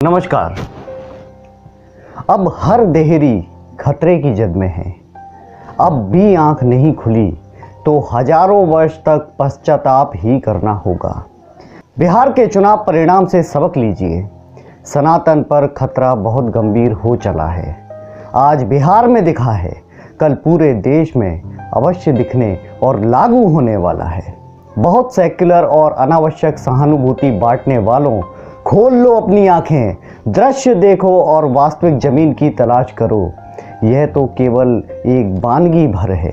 नमस्कार। अब हर देहरी खतरे की जद में है। अब भी आंख नहीं खुली तो हजारों वर्ष तक पश्चाताप ही करना होगा। बिहार के चुनाव परिणाम से सबक लीजिए। सनातन पर खतरा बहुत गंभीर हो चला है। आज बिहार में दिखा है, कल पूरे देश में अवश्य दिखने और लागू होने वाला है। बहुत सेक्युलर और अनावश्यक सहानुभूति बांटने वालों, खोल लो अपनी आंखें, दृश्य देखो और वास्तविक जमीन की तलाश करो। यह तो केवल एक वानगी भर है।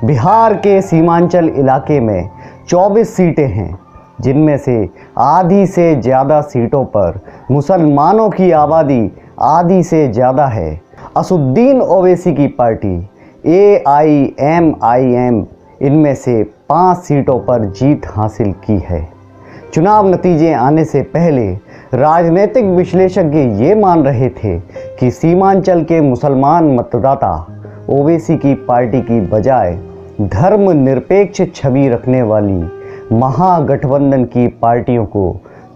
बिहार के सीमांचल इलाके में 24 सीटें हैं, जिनमें से आधी से ज़्यादा सीटों पर मुसलमानों की आबादी आधी से ज़्यादा है। असुद्दीन ओवैसी की पार्टी AIMIM इनमें से 5 सीटों पर जीत हासिल की है। चुनाव नतीजे आने से पहले राजनीतिक विश्लेषज्ञ ये मान रहे थे कि सीमांचल के मुसलमान मतदाता ओवैसी की पार्टी की बजाय धर्मनिरपेक्ष छवि रखने वाली महागठबंधन की पार्टियों को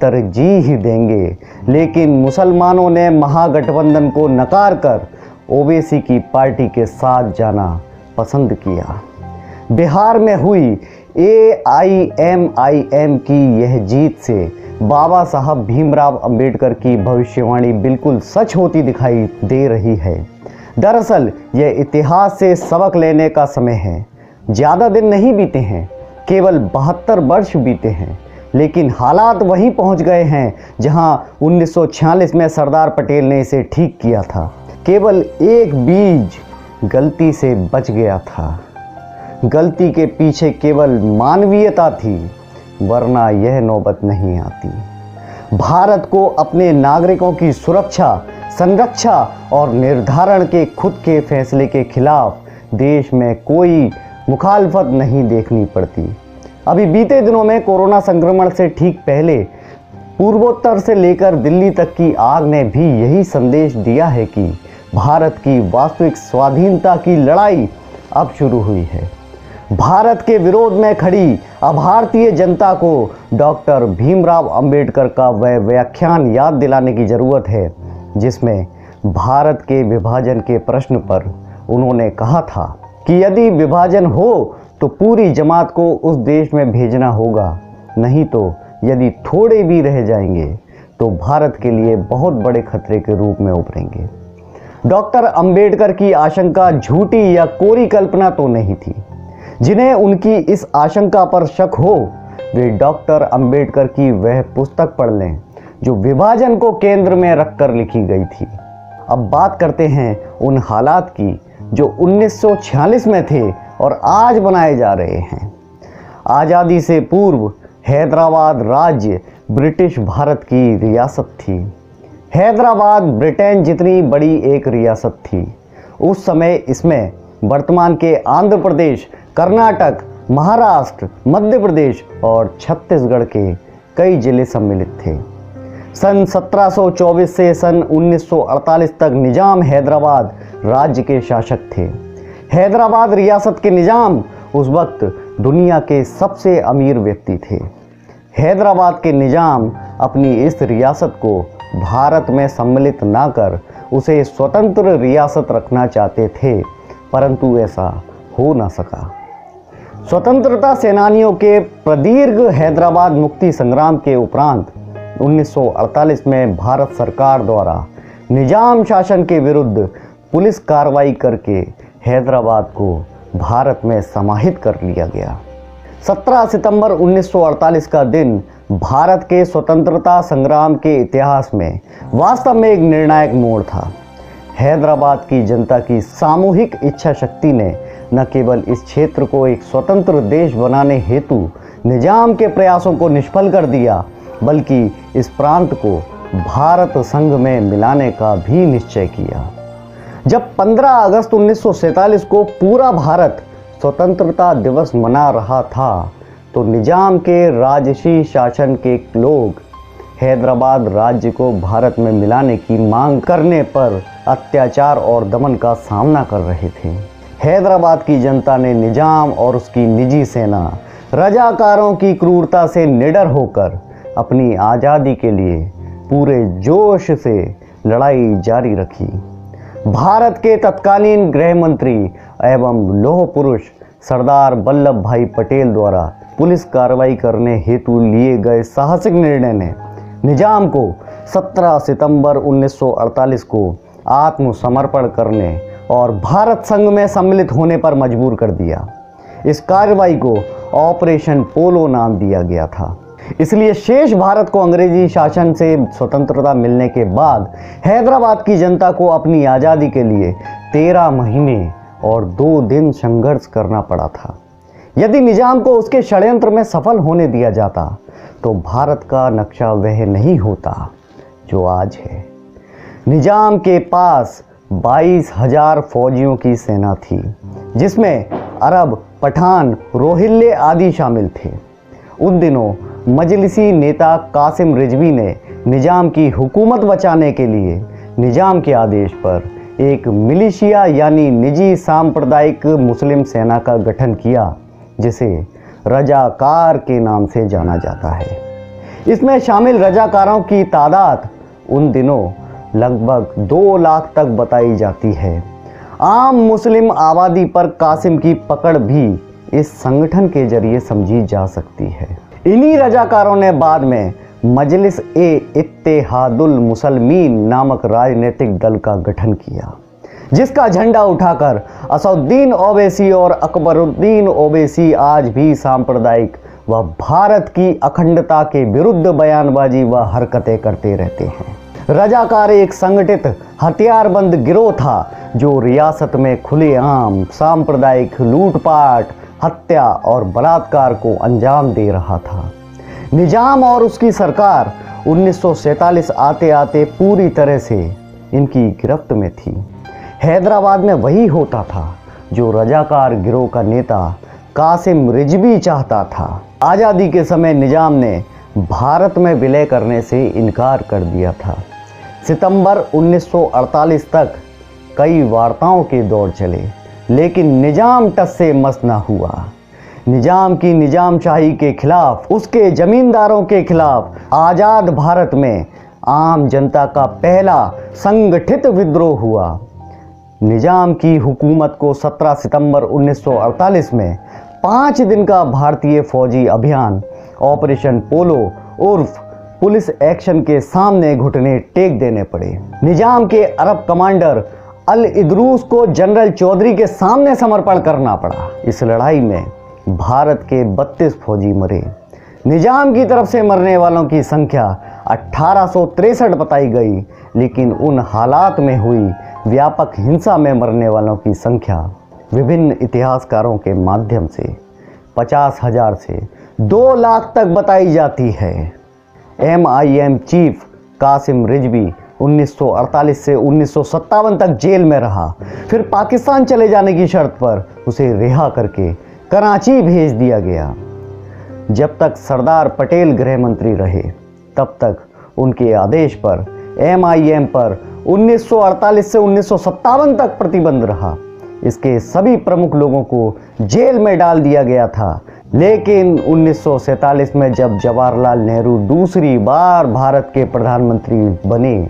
तरजीह देंगे, लेकिन मुसलमानों ने महागठबंधन को नकार कर ओवैसी की पार्टी के साथ जाना पसंद किया। बिहार में हुई AIMIM की यह जीत से बाबा साहब भीमराव अंबेडकर की भविष्यवाणी बिल्कुल सच होती दिखाई दे रही है। दरअसल यह इतिहास से सबक लेने का समय है। ज़्यादा दिन नहीं बीते हैं, केवल 72 वर्ष बीते हैं, लेकिन हालात वहीं पहुंच गए हैं जहां 1946 में सरदार पटेल ने इसे ठीक किया था। केवल एक बीज गलती से बच गया था। गलती के पीछे केवल मानवीयता थी, वरना यह नौबत नहीं आती। भारत को अपने नागरिकों की सुरक्षा, संरक्षा और निर्धारण के खुद के फैसले के खिलाफ देश में कोई मुखालफत नहीं देखनी पड़ती। अभी बीते दिनों में कोरोना संक्रमण से ठीक पहले पूर्वोत्तर से लेकर दिल्ली तक की आग ने भी यही संदेश दिया है कि भारत की वास्तविक स्वाधीनता की लड़ाई अब शुरू हुई है। भारत के विरोध में खड़ी अभारतीय जनता को डॉक्टर भीमराव अंबेडकर का वह व्याख्यान याद दिलाने की ज़रूरत है, जिसमें भारत के विभाजन के प्रश्न पर उन्होंने कहा था कि यदि विभाजन हो तो पूरी जमात को उस देश में भेजना होगा, नहीं तो यदि थोड़े भी रह जाएंगे तो भारत के लिए बहुत बड़े खतरे के रूप में उभरेंगे। डॉक्टर अंबेडकर की आशंका झूठी या कोरी कल्पना तो नहीं थी। जिन्हें उनकी इस आशंका पर शक हो, वे डॉक्टर अंबेडकर की वह पुस्तक पढ़ लें जो विभाजन को केंद्र में रखकर लिखी गई थी। अब बात करते हैं उन हालात की जो 1946 में थे और आज बनाए जा रहे हैं। आज़ादी से पूर्व हैदराबाद राज्य ब्रिटिश भारत की रियासत थी। हैदराबाद ब्रिटेन जितनी बड़ी एक रियासत थी। उस समय इसमें वर्तमान के आंध्र प्रदेश, कर्नाटक, महाराष्ट्र, मध्य प्रदेश और छत्तीसगढ़ के कई जिले सम्मिलित थे। सन 1724 से सन 1948 तक निजाम हैदराबाद राज्य के शासक थे। हैदराबाद रियासत के निजाम उस वक्त दुनिया के सबसे अमीर व्यक्ति थे। हैदराबाद के निजाम अपनी इस रियासत को भारत में सम्मिलित ना कर उसे स्वतंत्र रियासत रखना चाहते थे, परंतु ऐसा हो ना सका। स्वतंत्रता सेनानियों के प्रदीर्घ हैदराबाद मुक्ति संग्राम के उपरांत 1948 में भारत सरकार द्वारा निजाम शासन के विरुद्ध पुलिस कार्रवाई करके हैदराबाद को भारत में समाहित कर लिया गया। 17 सितंबर 1948 का दिन भारत के स्वतंत्रता संग्राम के इतिहास में वास्तव में एक निर्णायक मोड़ था। हैदराबाद की जनता की सामूहिक इच्छा शक्ति ने न केवल इस क्षेत्र को एक स्वतंत्र देश बनाने हेतु निजाम के प्रयासों को निष्फल कर दिया, बल्कि इस प्रांत को भारत संघ में मिलाने का भी निश्चय किया। जब 15 अगस्त 1947 को पूरा भारत स्वतंत्रता दिवस मना रहा था, तो निजाम के राजसी शासन के लोग हैदराबाद राज्य को भारत में मिलाने की मांग करने पर अत्याचार और दमन का सामना कर रहे थे। हैदराबाद की जनता ने निजाम और उसकी निजी सेना रजाकारों की क्रूरता से निडर होकर अपनी आज़ादी के लिए पूरे जोश से लड़ाई जारी रखी। भारत के तत्कालीन गृह मंत्री एवं लौह पुरुष सरदार वल्लभ भाई पटेल द्वारा पुलिस कार्रवाई करने हेतु लिए गए साहसिक निर्णय ने निजाम को 17 सितंबर 1948 को आत्मसमर्पण करने और भारत संघ में सम्मिलित होने पर मजबूर कर दिया। इस कार्रवाई को ऑपरेशन पोलो नाम दिया गया था। इसलिए शेष भारत को अंग्रेजी शासन से स्वतंत्रता मिलने के बाद हैदराबाद की जनता को अपनी आज़ादी के लिए 13 महीने और 2 दिन संघर्ष करना पड़ा था। यदि निजाम को उसके षड्यंत्र में सफल होने दिया जाता तो भारत का नक्शा वह नहीं होता जो आज है। निजाम के पास 22,000 फौजियों की सेना थी, जिसमें अरब, पठान, रोहिल्ले आदि शामिल थे। उन दिनों मजलिसी नेता कासिम रिजवी ने निजाम की हुकूमत बचाने के लिए निजाम के आदेश पर एक मिलिशिया यानी निजी सांप्रदायिक मुस्लिम सेना का गठन किया, जिसे रजाकार के नाम से जाना जाता है। इसमें शामिल रजाकारों की तादाद उन दिनों लगभग 2 लाख तक बताई जाती है। आम मुस्लिम आबादी पर कासिम की पकड़ भी इस संगठन के जरिए समझी जा सकती है। इन्हीं रजाकारों ने बाद में मजलिस ए इत्तेहादुल मुसलमीन नामक राजनीतिक दल का गठन किया, जिसका झंडा उठाकर असउद्दीन ओवैसी और अकबरुद्दीन ओवैसी आज भी सांप्रदायिक व भारत की अखंडता के विरुद्ध बयानबाजी व हरकतें करते रहते हैं। रजाकार एक संगठित हथियारबंद गिरोह था जो रियासत में खुलेआम सांप्रदायिक लूटपाट, हत्या और बलात्कार को अंजाम दे रहा था। निजाम और उसकी सरकार 1947 आते आते पूरी तरह से इनकी गिरफ्त में थी। हैदराबाद में वही होता था जो रजाकार गिरोह का नेता कासिम रिजवी चाहता था। आज़ादी के समय निजाम ने भारत में विलय करने से इनकार कर दिया था। सितंबर 1948 तक कई वार्ताओं के दौर चले, लेकिन निजाम टस से मस न हुआ। निजाम की निजामशाही के खिलाफ, उसके जमींदारों के खिलाफ आज़ाद भारत में आम जनता का पहला संगठित विद्रोह हुआ। निजाम की हुकूमत को 17 सितंबर 1948 में 5 दिन का भारतीय फौजी अभियान ऑपरेशन पोलो उर्फ पुलिस एक्शन के सामने घुटने टेक देने पड़े। निजाम के अरब कमांडर अल इदरूस को जनरल चौधरी के सामने समर्पण करना पड़ा। इस लड़ाई में भारत के 32 फौजी मरे। निजाम की तरफ से मरने वालों की संख्या 1863 बताई गई, लेकिन उन हालात में हुई व्यापक हिंसा में मरने वालों की संख्या विभिन्न इतिहासकारों के माध्यम से 50,000 से 2 लाख तक बताई जाती है। MIM चीफ कासिम रिजवी 1948 से 1957 तक जेल में रहा। फिर पाकिस्तान चले जाने की शर्त पर उसे रिहा करके कराची भेज दिया गया। जब तक सरदार पटेल गृह मंत्री रहे, तब तक उनके आदेश पर MIM पर 1948 से 1957 तक प्रतिबंध रहा। इसके सभी प्रमुख लोगों को जेल में डाल दिया गया था। लेकिन 1947 में जब जवाहरलाल नेहरू दूसरी बार भारत के प्रधानमंत्री बने,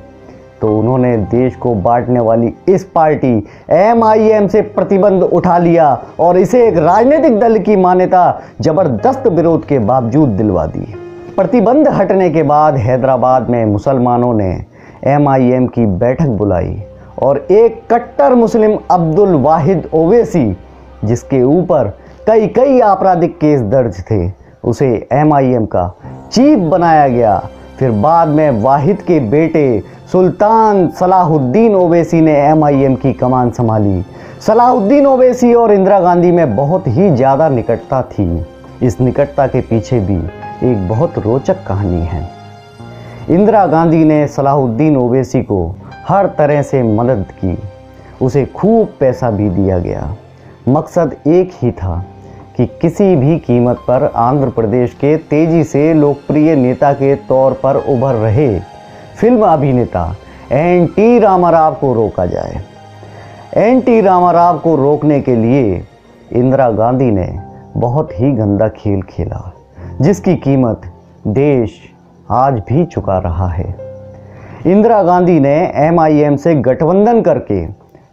तो उन्होंने देश को बांटने वाली इस पार्टी MIM से प्रतिबंध उठा लिया और इसे एक राजनीतिक दल की मान्यता जबरदस्त विरोध के बावजूद दिलवा दी। प्रतिबंध हटने के बाद हैदराबाद में मुसलमानों ने MIM की बैठक बुलाई और एक कट्टर मुस्लिम अब्दुल वाहिद ओवैसी, जिसके ऊपर कई आपराधिक केस दर्ज थे, उसे MIM का चीफ बनाया गया। फिर बाद में वाहिद के बेटे सुल्तान सलाहुद्दीन ओवैसी ने MIM की कमान संभाली। सलाहुद्दीन ओवैसी और इंदिरा गांधी में बहुत ही ज़्यादा निकटता थी। इस निकटता के पीछे भी एक बहुत रोचक कहानी है। इंदिरा गांधी ने सलाहुद्दीन ओवैसी को हर तरह से मदद की, उसे खूब पैसा भी दिया गया। मकसद एक ही था कि किसी भी कीमत पर आंध्र प्रदेश के तेजी से लोकप्रिय नेता के तौर पर उभर रहे फिल्म अभिनेता NT रामाराव को रोका जाए। NT रामाराव को रोकने के लिए इंदिरा गांधी ने बहुत ही गंदा खेल खेला, जिसकी कीमत देश आज भी चुका रहा है। इंदिरा गांधी ने MIM से गठबंधन करके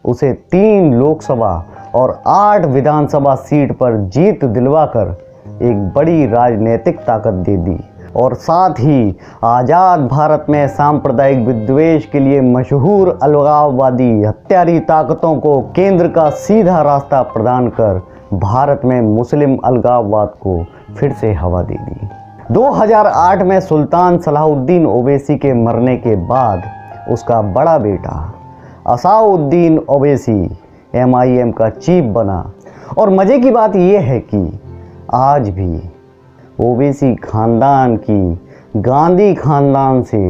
उसे 3 लोकसभा और 8 विधानसभा सीट पर जीत दिलवाकर एक बड़ी राजनीतिक ताकत दे दी और साथ ही आज़ाद भारत में सांप्रदायिक विद्वेष के लिए मशहूर अलगाववादी हत्यारी ताकतों को केंद्र का सीधा रास्ता प्रदान कर भारत में मुस्लिम अलगाववाद को फिर से हवा दे दी। 2008 में सुल्तान सलाहुद्दीन ओवैसी के मरने के बाद उसका बड़ा बेटा असाउद्दीन ओवैसी MIM का चीफ बना और मज़े की बात यह है कि आज भी ओवैसी खानदान की गांधी खानदान से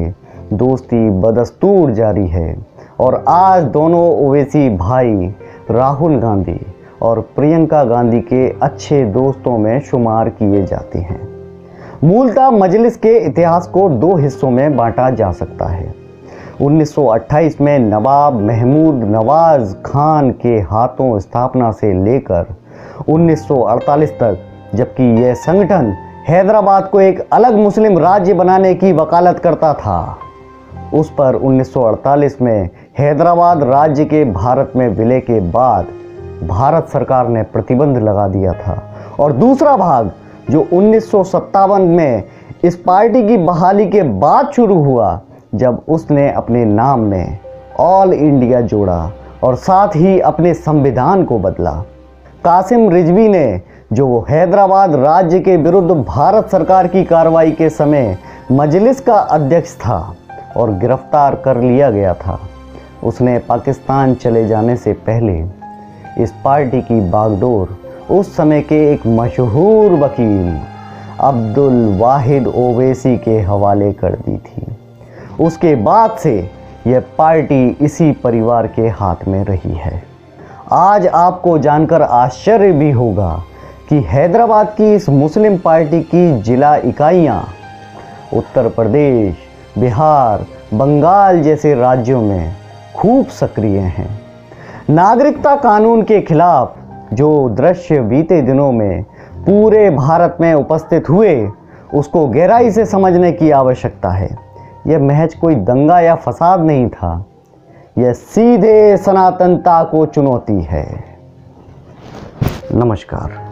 दोस्ती बदस्तूर जारी है और आज दोनों ओवैसी भाई राहुल गांधी और प्रियंका गांधी के अच्छे दोस्तों में शुमार किए जाते हैं। मूलतः मजलिस के इतिहास को 2 हिस्सों में बांटा जा सकता है। 1928 में नवाब महमूद नवाज खान के हाथों स्थापना से लेकर 1948 तक, जबकि यह संगठन हैदराबाद को एक अलग मुस्लिम राज्य बनाने की वकालत करता था, उस पर 1948 में हैदराबाद राज्य के भारत में विलय के बाद भारत सरकार ने प्रतिबंध लगा दिया था। और दूसरा भाग जो 1957 में इस पार्टी की बहाली के बाद शुरू हुआ, जब उसने अपने नाम में ऑल इंडिया जोड़ा और साथ ही अपने संविधान को बदला। कासिम रिजवी ने, जो हैदराबाद राज्य के विरुद्ध भारत सरकार की कार्रवाई के समय मजलिस का अध्यक्ष था और गिरफ्तार कर लिया गया था, उसने पाकिस्तान चले जाने से पहले इस पार्टी की बागडोर उस समय के एक मशहूर वकील अब्दुल वाहिद ओवैसी के हवाले कर दी थी। उसके बाद से यह पार्टी इसी परिवार के हाथ में रही है। आज आपको जानकर आश्चर्य भी होगा कि हैदराबाद की इस मुस्लिम पार्टी की जिला इकाइयाँ उत्तर प्रदेश, बिहार, बंगाल जैसे राज्यों में खूब सक्रिय हैं। नागरिकता कानून के खिलाफ जो दृश्य बीते दिनों में पूरे भारत में उपस्थित हुए, उसको गहराई से समझने की आवश्यकता है। यह महज कोई दंगा या फसाद नहीं था, यह सीधे सनातनता को चुनौती है। नमस्कार।